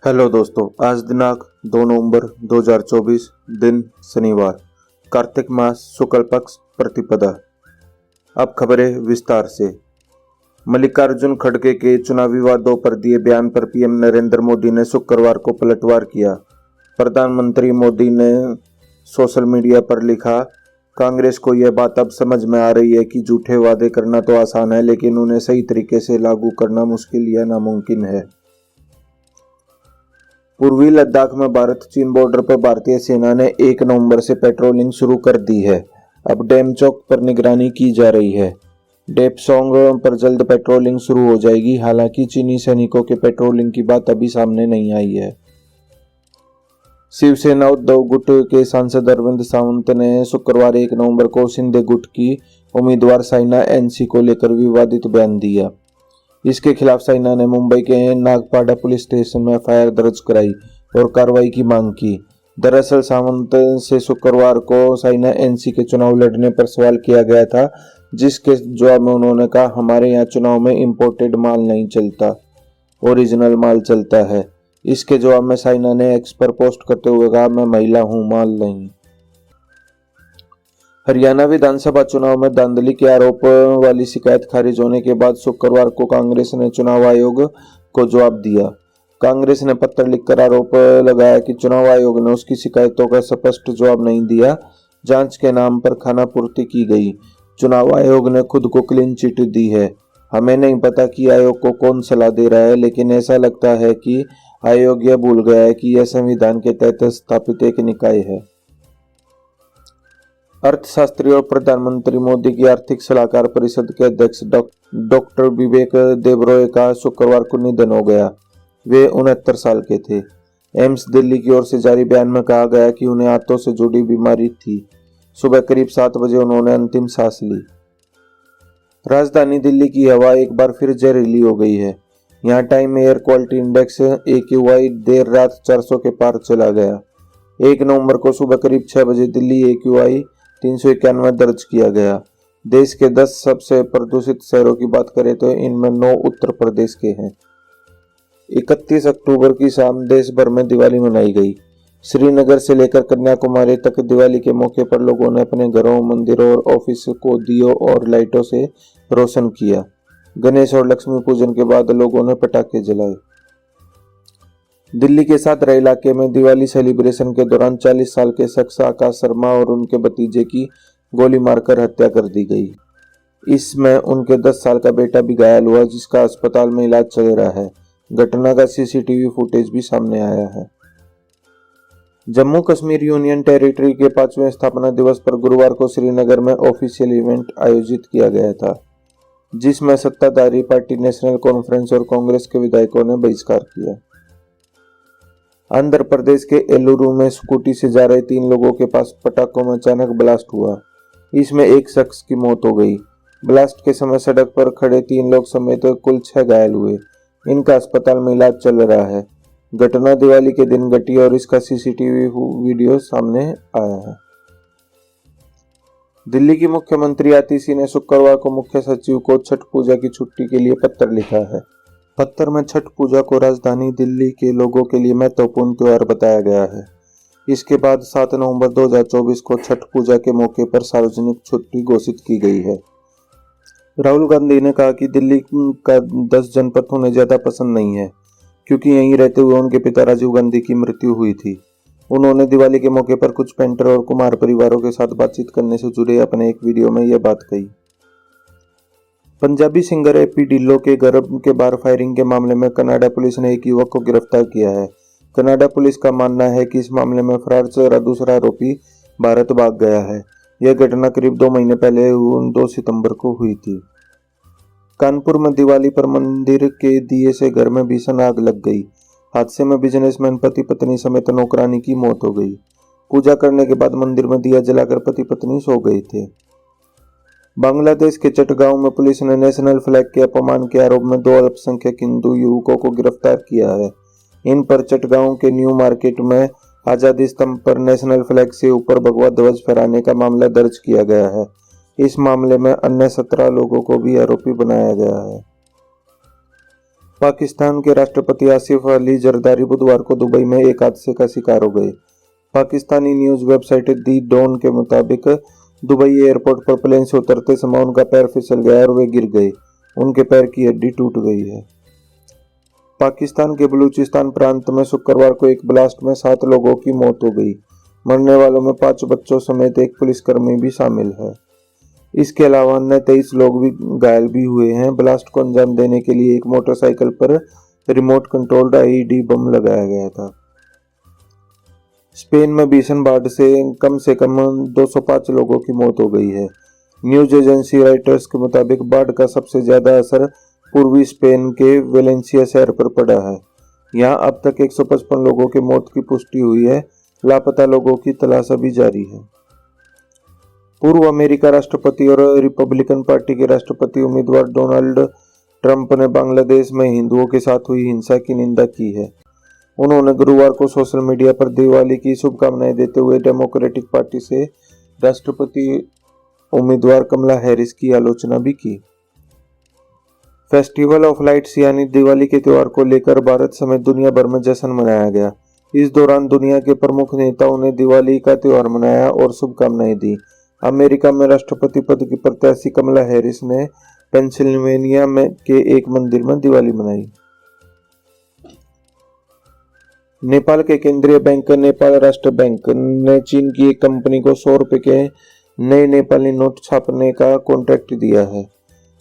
Hello दोस्तों, आज दिनांक 2 नवंबर 2024 दिन शनिवार, कार्तिक मास शुक्ल पक्ष प्रतिपदा। अब खबरें विस्तार से। मल्लिकार्जुन खड़गे के चुनावी वादों पर दिए बयान पर पीएम नरेंद्र मोदी ने शुक्रवार को पलटवार किया। प्रधानमंत्री मोदी ने सोशल मीडिया पर लिखा, कांग्रेस को यह बात अब समझ में आ रही है कि झूठे वादे करना तो आसान है, लेकिन उन्हें सही तरीके से लागू करना मुश्किल या नामुमकिन है। पूर्वी लद्दाख में भारत चीन बॉर्डर पर भारतीय सेना ने 1 नवंबर से पेट्रोलिंग शुरू कर दी है। अब डेमचोक पर निगरानी की जा रही है। डेपसोंग पर जल्द पेट्रोलिंग शुरू हो जाएगी। हालांकि चीनी सैनिकों के पेट्रोलिंग की बात अभी सामने नहीं आई है। शिवसेना उद्धव गुट के सांसद अरविंद सावंत ने शुक्रवार 1 नवंबर को शिंदे गुट की उम्मीदवार साइना एनसी को लेकर विवादित बयान दिया। इसके खिलाफ साइना ने मुंबई के नागपाड़ा पुलिस स्टेशन में एफआईआर दर्ज कराई और कार्रवाई की मांग की। दरअसल सावंत से शुक्रवार को साइना एनसी के चुनाव लड़ने पर सवाल किया गया था, जिसके जवाब में उन्होंने कहा, हमारे यहाँ चुनाव में इंपोर्टेड माल नहीं चलता, ओरिजिनल माल चलता है। इसके जवाब में साइना ने एक्स पर पोस्ट करते हुए कहा, मैं महिला हूँ, माल नहीं। हरियाणा विधानसभा चुनाव में धांधली के आरोप वाली शिकायत खारिज होने के बाद शुक्रवार को कांग्रेस ने चुनाव आयोग को जवाब दिया। कांग्रेस ने पत्र लिखकर आरोप लगाया कि चुनाव आयोग ने उसकी शिकायतों का स्पष्ट जवाब नहीं दिया। जांच के नाम पर खानापूर्ति की गई। चुनाव आयोग ने खुद को क्लीन चिट दी है। हमें नहीं पता कि आयोग को कौन सलाह दे रहा है, लेकिन ऐसा लगता है कि आयोग यह भूल गया है कि यह संविधान के तहत स्थापित एक निकाय है। अर्थशास्त्री और प्रधानमंत्री मोदी की आर्थिक सलाहकार परिषद के अध्यक्ष डॉक्टर विवेक देबरॉय का शुक्रवार को निधन हो गया। वे 69 साल के थे। एम्स दिल्ली की ओर से जारी बयान में कहा गया कि उन्हें आंतों से जुड़ी बीमारी थी। सुबह करीब 7 बजे उन्होंने अंतिम सांस ली। राजधानी दिल्ली की हवा एक बार फिर जहरीली हो गई है। यहाँ time air quality index AQI देर रात 400 के पार चला गया। 1 नवंबर को सुबह करीब 6 बजे दिल्ली AQI 391 दर्ज किया गया। देश के 10 सबसे प्रदूषित शहरों की बात करें तो इनमें 9 उत्तर प्रदेश के हैं। 31 अक्टूबर की शाम देश भर में दिवाली मनाई गई। श्रीनगर से लेकर कन्याकुमारी तक दिवाली के मौके पर लोगों ने अपने घरों, मंदिरों और ऑफिस को दियों और लाइटों से रोशन किया। गणेश और लक्ष्मी पूजन के बाद लोगों ने पटाखे जलाए। दिल्ली के सादरा इलाके में दिवाली सेलिब्रेशन के दौरान 40 साल के शख्स आकाश शर्मा और उनके भतीजे की गोली मारकर हत्या कर दी गई। इसमें उनके 10 साल का बेटा भी घायल हुआ, जिसका अस्पताल में इलाज चल रहा है। घटना का CCTV फुटेज भी सामने आया है। जम्मू कश्मीर यूनियन टेरिटरी के 5वें स्थापना दिवस पर गुरुवार को श्रीनगर में ऑफिशियल इवेंट आयोजित किया गया था, जिसमें सत्ताधारी पार्टी नेशनल कॉन्फ्रेंस और कांग्रेस के विधायकों ने बहिष्कार किया। आंध्र प्रदेश के एलुरु में स्कूटी से जा रहे 3 लोगों के पास पटाखों में अचानक ब्लास्ट हुआ। इसमें एक शख्स की मौत हो गई। ब्लास्ट के समय सड़क पर खड़े 3 लोग समेत कुल 6 घायल हुए। इनका अस्पताल में इलाज चल रहा है। घटना दिवाली के दिन घटी और इसका CCTV वीडियो सामने आया है। दिल्ली की मुख्यमंत्री आतिशी ने शुक्रवार को मुख्य सचिव को छठ पूजा की छुट्टी के लिए पत्र लिखा है। पत्र में छठ पूजा को राजधानी दिल्ली के लोगों के लिए महत्वपूर्ण त्योहार बताया गया है। इसके बाद 7 नवंबर 2024 को छठ पूजा के मौके पर सार्वजनिक छुट्टी घोषित की गई है। राहुल गांधी ने कहा कि दिल्ली का 10 जनपद उन्हें ज्यादा पसंद नहीं है, क्योंकि यहीं रहते हुए उनके पिता राजीव गांधी की मृत्यु हुई थी। उन्होंने दिवाली के मौके पर कुछ पेंटर और कुम्हार परिवारों के साथ बातचीत करने से जुड़े अपने एक वीडियो में यह बात कही। पंजाबी सिंगर AP ढिल्लों के घर के बाहर फायरिंग के मामले में कनाडा पुलिस ने एक युवक को गिरफ्तार किया है। कनाडा पुलिस का मानना है कि इस मामले में फरार दूसरा आरोपी भारत भाग गया है। यह घटना करीब 2 महीने पहले 2 सितंबर को हुई थी। कानपुर में दिवाली पर मंदिर के दिए से घर में भीषण आग लग गई। हादसे में बिजनेसमैन पति पत्नी समेत नौकरानी की मौत हो गई। पूजा करने के बाद मंदिर में दिया जलाकर पति पत्नी सो गए थे। बांग्लादेश के चटगांव में पुलिस ने नेशनल फ्लैग के अपमान के आरोप में 2 अल्पसंख्यक हिंदू युवकों को गिरफ्तार किया है। इन पर चटगांव के न्यू मार्केट में आजादी स्तंभ पर नेशनल फ्लैग से ऊपर भगवा ध्वज फहराने का मामला दर्ज किया गया है। इस मामले में अन्य 17 लोगों को भी आरोपी बनाया गया है। पाकिस्तान के राष्ट्रपति आसिफ अली जरदारी बुधवार को दुबई में एक हादसे का शिकार हो गए। पाकिस्तानी न्यूज वेबसाइट दी डॉन के मुताबिक दुबई एयरपोर्ट पर प्लेन से उतरते समय उनका पैर फिसल गया और वे गिर गए। उनके पैर की हड्डी टूट गई है। पाकिस्तान के बलूचिस्तान प्रांत में शुक्रवार को एक ब्लास्ट में 7 लोगों की मौत हो गई। मरने वालों में 5 बच्चों समेत एक पुलिसकर्मी भी शामिल है। इसके अलावा अन्य 23 लोग भी घायल भी हुए हैं। ब्लास्ट को अंजाम देने के लिए एक मोटरसाइकिल पर रिमोट कंट्रोल्ड आईईडी बम लगाया गया था। स्पेन में भीषण बाढ़ से कम 205 लोगों की मौत हो गई है। न्यूज एजेंसी रॉयटर्स के मुताबिक बाढ़ का सबसे ज्यादा असर पूर्वी स्पेन के वेलेंसिया शहर पर पड़ा है। यहां अब तक 155 लोगों की मौत की पुष्टि हुई है। लापता लोगों की तलाश अभी जारी है। पूर्व अमेरिका राष्ट्रपति और रिपब्लिकन पार्टी के राष्ट्रपति उम्मीदवार डोनाल्ड ट्रंप ने बांग्लादेश में हिंदुओं के साथ हुई हिंसा की निंदा की है। उन्होंने गुरुवार को सोशल मीडिया पर दिवाली की शुभकामनाएं देते हुए डेमोक्रेटिक पार्टी से राष्ट्रपति उम्मीदवार कमला हैरिस की आलोचना भी की। फेस्टिवल ऑफ लाइट्स यानी दिवाली के त्योहार को लेकर भारत समेत दुनिया भर में जश्न मनाया गया। इस दौरान दुनिया के प्रमुख नेताओं ने दिवाली का त्योहार मनाया और शुभकामनाएं दी। अमेरिका में राष्ट्रपति पद की प्रत्याशी कमला हैरिस ने पेंसिल्वेनिया में के एक मंदिर में दिवाली मनाई। नेपाल के केंद्रीय बैंक नेपाल राष्ट्र बैंक ने चीन की एक कंपनी को 100 रुपए के नए नेपाली नोट छापने का कॉन्ट्रैक्ट दिया है।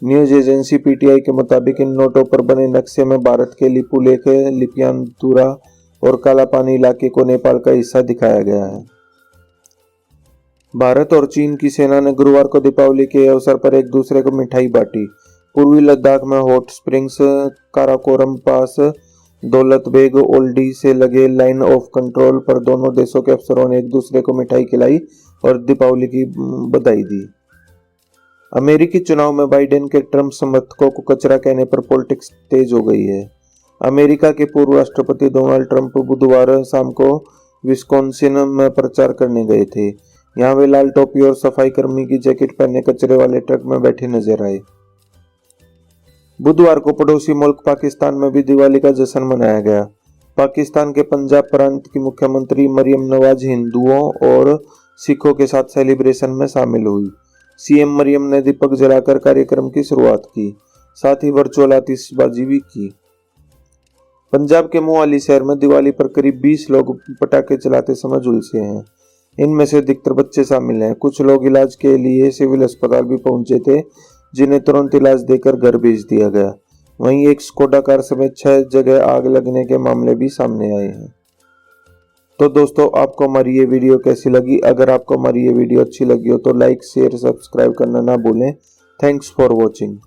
न्यूज एजेंसी पीटीआई के मुताबिक इन नोटों पर बने नक्शे में भारत के लिपुलेख, लिपियांतुरा और कालापानी इलाके को नेपाल का हिस्सा दिखाया गया है। भारत और चीन की सेना ने गुरुवार को दीपावली के अवसर पर एक दूसरे को मिठाई बांटी। पूर्वी लद्दाख में हॉट स्प्रिंग्स काराकोरम पास दौलत बेग ओल्डी से लगे लाइन ऑफ कंट्रोल पर दोनों देशों के अफसरों ने एक दूसरे को मिठाई खिलाई और दीपावली की बधाई दी। अमेरिकी चुनाव में बाइडेन के ट्रंप समर्थकों को कचरा कहने पर पॉलिटिक्स तेज हो गई है। अमेरिका के पूर्व राष्ट्रपति डोनाल्ड ट्रंप बुधवार शाम को विस्कॉन्सिन में प्रचार करने गए थे। यहां वे लाल टोपी और सफाई कर्मी की जैकेट पहने कचरे वाले ट्रक में बैठे नजर आए। बुधवार को पड़ोसी मुल्क पाकिस्तान में भी दिवाली का जश्न मनाया गया। पाकिस्तान के पंजाब प्रांत की मुख्यमंत्री मरियम नवाज हिंदुओं और सिखों के साथ सेलिब्रेशन में शामिल हुई। सीएम मरियम ने दीपक जलाकर कार्यक्रम की शुरुआत की, साथ ही वर्चुअल आतिशबाजी भी की। पंजाब के मोहाली शहर में दिवाली पर करीब 20 लोग पटाखे चलाते समय झुलसे हैं। इनमें से अधिकतर बच्चे शामिल हैं। कुछ लोग इलाज के लिए सिविल अस्पताल भी पहुंचे थे, जिन्हें तुरंत इलाज देकर घर भेज दिया गया। वहीं एक स्कोडा कार समेत 6 जगह आग लगने के मामले भी सामने आए हैं। तो दोस्तों, आपको हमारी ये वीडियो कैसी लगी? अगर आपको हमारी ये वीडियो अच्छी लगी हो तो लाइक, शेयर, सब्सक्राइब करना ना भूलें। Thanks for watching.